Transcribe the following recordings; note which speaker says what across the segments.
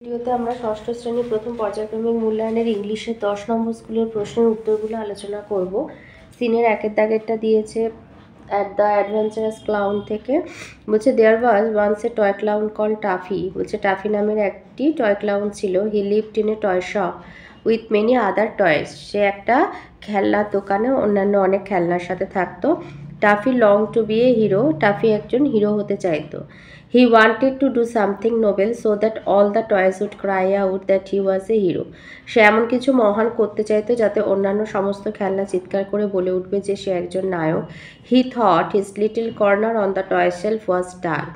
Speaker 1: ভিডিওতে আমরা ষষ্ঠ শ্রেণীর প্রথম পর্যায়ক্রমিক মূল্যায়নের ইংলিশের 10 নম্বর স্কুলের প্রশ্নের উত্তরগুলো আলোচনা করব। সিনের একের দাগেরটা দিয়েছে অ্যাট দ্য অ্যাডভেঞ্চারাস ক্লাউন থেকে। বলছে there was once a toy clown called Taffy. বলছে টাফি নামের একটি টয় ক্লাউন ছিল। He lived in a toy shop with many other toys. সে একটা খেলনার দোকানে অন্যান্য অনেক খেলনার সাথে থাকতো। Taffy long to be a hero. Taffy একজন হিরো হতে চাইতো। He wanted to do something noble so that all the toys would cry out that he was a hero. সে এমন কিছু মহান করতে চাইতো যাতে অন্যান্য সমস্ত খেলনা চিৎকার করে বলে উঠবে যে সে একজন নায়ক। He thought his little corner on the toy shelf was dull.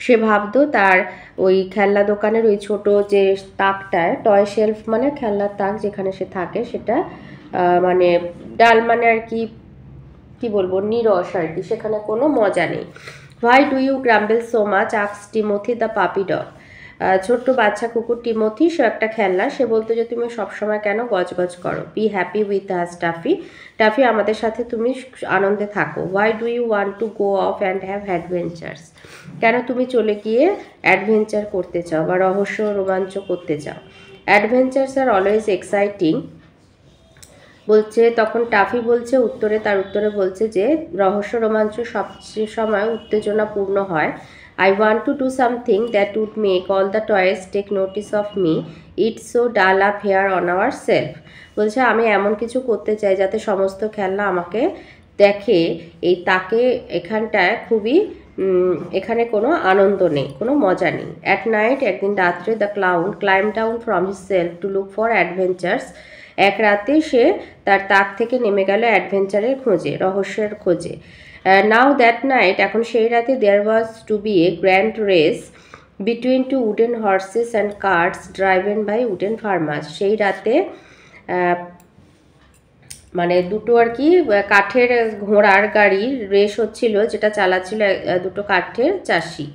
Speaker 1: সে ভাবতো তার ওই খেলনা দোকানের ওই ছোট যে তাকটায়, টয় শেলফ মানে খেলনার তাক যেখানে সে থাকে, সেটা মানে ডাল মানে আর কি বলবো, নিরস আর কি, সেখানে কোনো মজা নেই। Why do you grumble so much? asked Timothy the puppy dog. ছোট্ট বাচ্চা কুকুর টিমোথি, সে একটা খেলনা, সে বলতো যে তুমি সবসময় কেন গজগজ করো। Be happy with us toffee. Toffee, আমাদের সাথে তুমি আনন্দে থাকো। Why do you want to go off and have adventures? কেন তুমি চলে গিয়ে অ্যাডভেঞ্চার করতে চাও বা রহস্য রোমাঞ্চ করতে চাও। Adventures are always exciting. বলছে তখন টাফি বলছে তার উত্তরে বলছে যে রহস্য রোমাঞ্চ সবচেয়ে সময় উত্তেজনাপূর্ণ হয়। I want to do something that would make all the toys take notice of me. It's so dull up here on our shelf. বলছে আমি এমন কিছু করতে চাই যাতে সমস্ত খেলনা আমাকে দেখে এই তাকে এখানটায় খুবই এখানে কোনো আনন্দ নেই, কোনো মজা নেই। অ্যাট নাইট, একদিন রাত্রে, the clown climb down from his self to look for adventures. এক রাতে সে তার তাক থেকে নেমে গেল অ্যাডভেঞ্চারের খোঁজে, রহস্যের খোঁজে। নাও দ্যাট নাইট, এখন সেই রাতে, there was to be a grand race between two wooden horses and carts driven by wooden farmers. সেই রাতে মানে দুটো আর কি কাঠের ঘোড়ার গাড়ির রেস হচ্ছিল, যেটা চালাচ্ছিল দুটো কাঠের চাষি।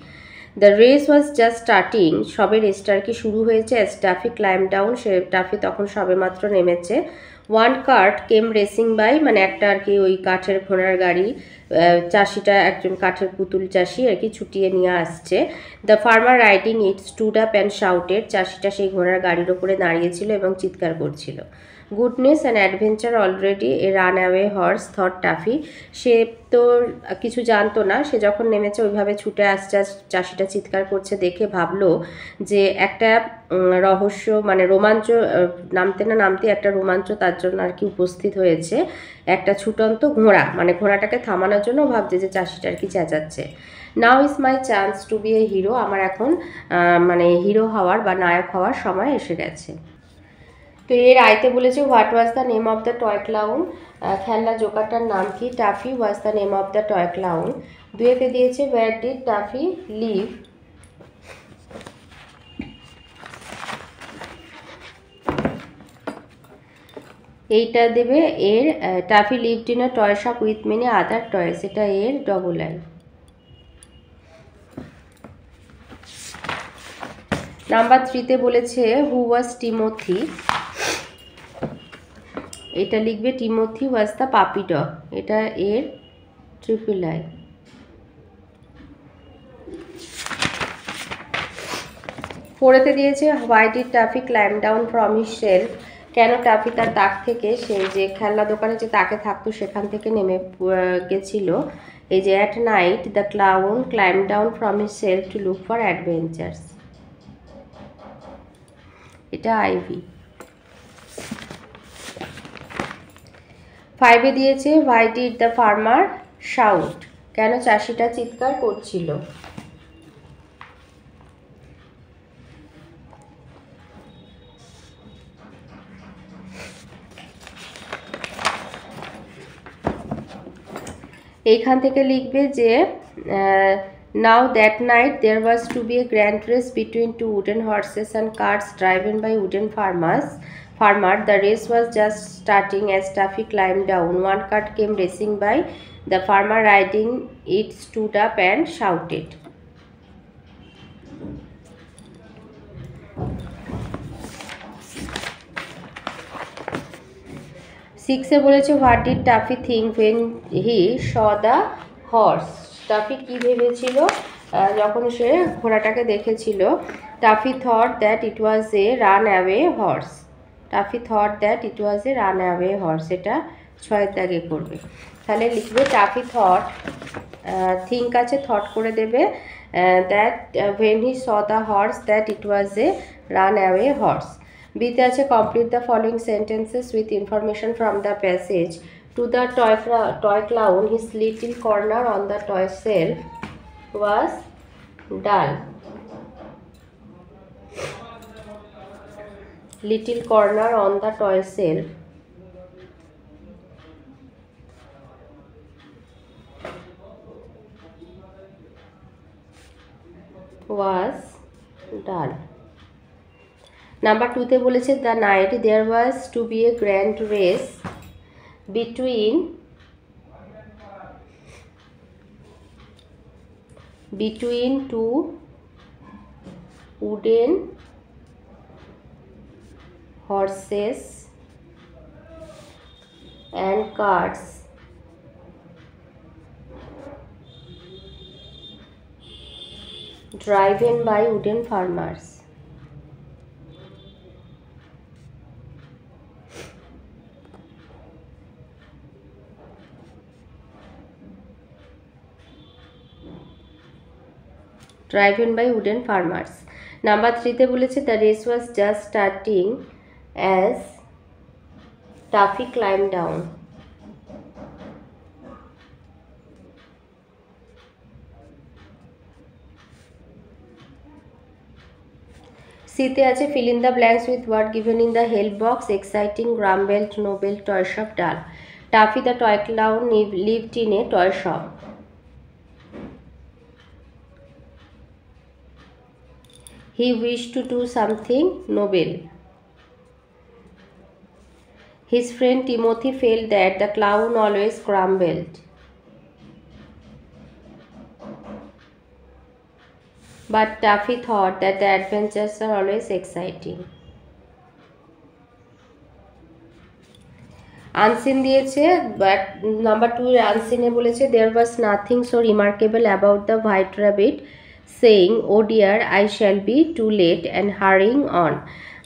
Speaker 1: The race was just starting, সবে রেসটা আর কি শুরু হয়েছে। অ্যাজ টাফি ক্লাইম্ব ডাউন, সে টাফি তখন সবে মাত্র নেমেছে। One cart came racing by, মানে একটা আর কি ওই কাঠের ঘোড়ার গাড়ি, চাষিটা একজন কাঠের পুতুল চাষি আর কি ছুটিয়ে নিয়ে আসছে। The farmer riding it stood up and shouted, চাষিটা সেই ঘোড়ার গাড়ির ওপরে দাঁড়িয়েছিল এবং চিৎকার করছিল। Goodness and adventure already a run away horse, thought Taffy. সে তো কিছু জানতো না, সে যখন নেমেছে ওইভাবে ছুটে আসছে, চাষিটা চিৎকার করছে দেখে ভাবলো যে একটা রহস্য মানে রোমাঞ্চ নামতে না নামতে একটা রোমাঞ্চ তার জন্য আর কি উপস্থিত হয়েছে। একটা ছুটন্ত ঘোড়া, মানে ঘোড়াটাকে থামানোর জন্য ভাবছে যে চাষিটা আর কি চেঁচাচ্ছে। Now is my chance to be a hero, আমার এখন মানে হিরো হওয়ার বা নায়ক হওয়ার সময় এসে গেছে। তো এর আইতে বলেছে what was the name of the toy clown, খেলনা জোকারটার নাম কি। Taffy was the name of the toy clown. দুয়েতে দিয়েছে ওয়্যার ডিড টাফি লিভ। এইটা দেবে এর Taffy lived in a toy shop with many other toys, এটা এর ডবল আই। নাম্বার 3তে বলেছে হু ওয়াজ টিমোথি, এটা লিখবে টিমোথি ওয়াজ দ্য পাপি ডগ, এটা এর ট্রিপল আই। 4তে দিয়েছে why did toffee climb down from his shelf, কেন টাফি তার তাক থেকে, সে যে খেলনা দোকানে যে তাকে থাকতো সেখান থেকে নেমে গেছিল। এই যে at night the clown climb down from his shelf to look for adventures, এটা আইভি। 5এ দিয়েছে why did the farmer shout, কেন চাষিটা চিৎকার করছিল। এইখান থেকে লিখবে যে now that night there was to be a grand race between two wooden horses and carts driven by wooden farmer. The race was just starting as Taffy climbed down. One cart came racing by. The farmer riding it stood up and shouted. 6এ বলেছে what did Taffy think when he saw the horse, Taffy কী ভেবেছিল যখন সে ঘোড়াটাকে দেখেছিল। Taffy thought that it was a runaway horse. Taffy thought that it was a runaway horse. এটা 6 দাগে করবে। তাহলে লিখবে Taffy thought, think আছে thought করে দেবে that when he saw the horse that it was a runaway horse. বিতে আছে complete the following sentences with information from the passage. To the toy clown, his little corner on the toy shelf was dull. Little corner on the toy shelf was dull. Number 2 তে বলেছে the night there was to be a grand race between two wooden horses and carts driven by wooden farmers. Driven by wooden farmers. Number 3 তে বলেছে the race was just starting as Taffy climbed down. C তে আছে fill in the blanks with word given in the help box. Exciting, grumbled, noble, toy shop, dull. Taffy the toy clown lived in a toy shop. He wished to do something noble. His friend Timothy felt that the clown always grumbled. But Taffy thought that the adventures are always exciting. Unseen দিয়েছে, but number 2 unseen এ বলেছে there was nothing so remarkable about the white rabbit saying, oh dear, I shall be too late, and hurrying on.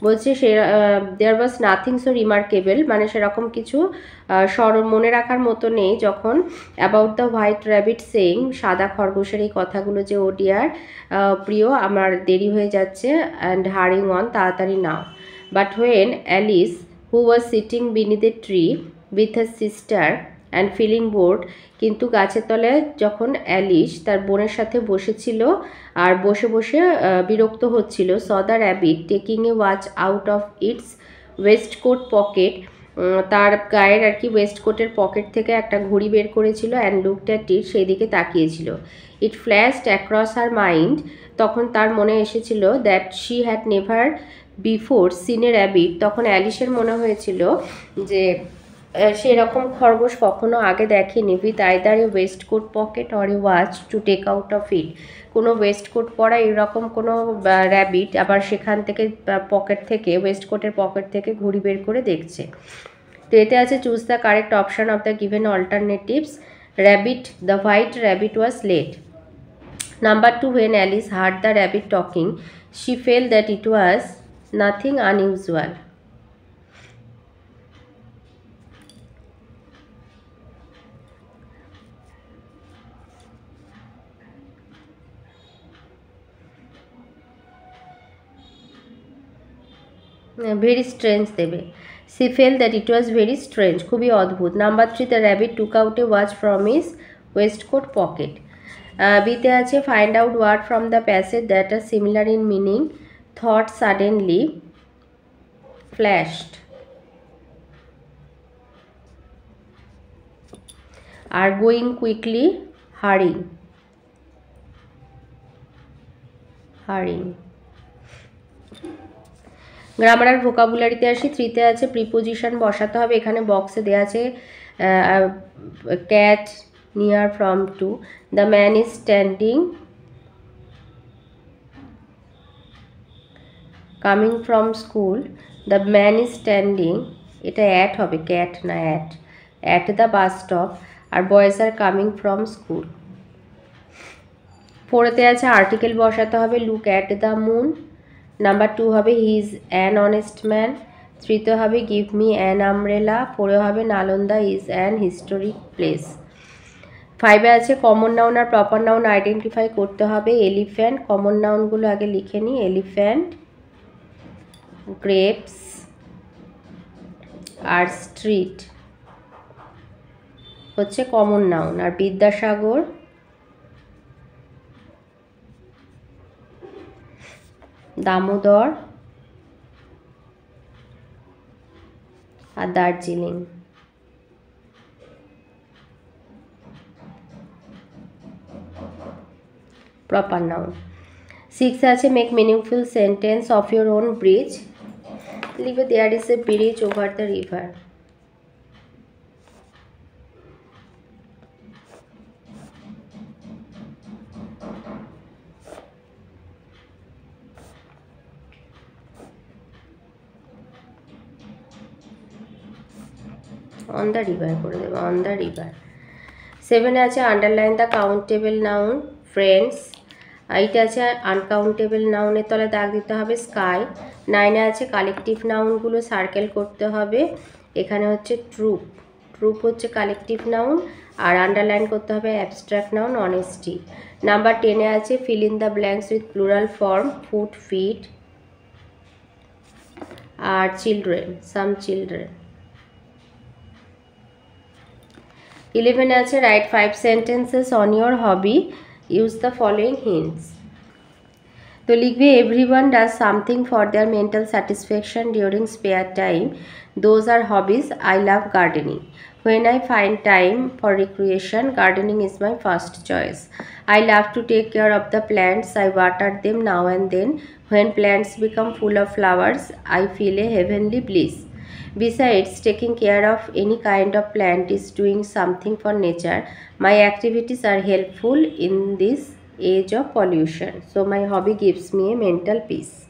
Speaker 1: বলছে সে there was nothing so remarkable, মানে সেরকম কিছু মনে রাখার মতো নেই যখন about the white rabbit saying, সাদা খরগোশের এই কথাগুলো যে oh dear, প্রিয় আমার দেরি হয়ে যাচ্ছে, and hurrying on, তাড়াতাড়ি নাও. But when Alice, who was sitting beneath a tree with her sister and feeling bored, কিন্তু গাছের তলায় যখন অ্যালিস তার বোনের সাথে বসেছিল আর বসে বসে বিরক্ত হচ্ছিল, saw the rabbit taking a watch out of its waistcoat pocket, তার গায়ের আর কি ওয়েস্টকোটের পকেট থেকে একটা ঘড়ি বের করেছিল, and looked at it, সেই দিকে তাকিয়েছিল. It flashed across her mind, তখন তার মনে এসেছিল that she had never before seen a rabbit, তখন অ্যালিসের মনে হয়েছিল যে সেরকম খরগোশ কখনো আগে দেখেনি, with either a waistcoat pocket or a watch to take out of it, কোনো ওয়েস্টকোট পরা এরকম কোনো র্যাবিট আবার সেখান থেকে পকেট থেকে ওয়েস্টকোটের পকেট থেকে ঘড়ি বের করে দেখছে. তো এতে আছে choose the correct option of the given alternatives. Rabbit, the white rabbit was late. Number 2, when Alice heard the rabbit talking, she felt that it was nothing unusual. Very strange দেবে. She felt that it was very strange, খুবই অদ্ভুত. Number 3, the rabbit took out a watch from his waistcoat pocket. বিতে আছে find out word from the passage that are similar in meaning. Thought suddenly flashed. Are going quickly, hurrying. Grammar আর ভোকাবুলারিতে আসি. 3 তে আছে preposition বসাতে হবে. এখানে বক্সে দেওয়া আছে cat near from to, the man is standing coming from school, the man is standing, এটা অ্যাট হবে, ক্যাট না অ্যাট দ্য বাস স্টপ, আর boys are coming from school. 4 তে আছে আর্টিকেল বসাতে হবে look at the moon, number 2 হবে he is an honest man. 3 হবে গিভ মি অ্যান আমব্রেলা। 4 হবে Nalanda is an historic place. 5 আছে কমন নাউন আর প্রপার নাউন আইডেন্টিফাই করতে হবে। এলিফ্যান্ট, কমন নাউনগুলো আগে লিখে নিই। এলিফ্যান্ট, গ্রেপস আর স্ট্রিট হচ্ছে কমন নাউন। আর বিদ্যাসাগর, দামোদর আর দার্জিলিং প্রপার নাউন। 6 আছে make meaningful sentence of your own bridge. লিখবে there is a bridge over the river. On the river করে দেবো, অন দ্য রিভার। 7 আছে underline the countable noun friends. 8 আছে আনকাউন্টেবল নাউনের তলে দাগ দিতে হবে স্কাই। 9 আছে কালেকটিভ নাউনগুলো সার্কেল করতে হবে। এখানে হচ্ছে ট্রুপ, ট্রুপ হচ্ছে কালেকটিভ নাউন। আর আন্ডারলাইন করতে হবে অ্যাবস্ট্রাক্ট নাউন অনেস্টি। নাম্বার 10 আছে fill in the blanks with plural form foot, feet আর চিলড্রেন, সাম চিলড্রেন। 11 আছে write 5 sentences on your hobby, use the following hints। তো লিখবে everyone does something for their mental satisfaction during spare time, those are hobbies, I love gardening, when I find time for recreation gardening is my first choice, I love to take care of the plants, I water them now and then, when plants become full of flowers I feel a heavenly bliss, besides taking care of any kind of plant is doing something for nature, my activities are helpful in this age of pollution, so my hobby gives me a mental peace।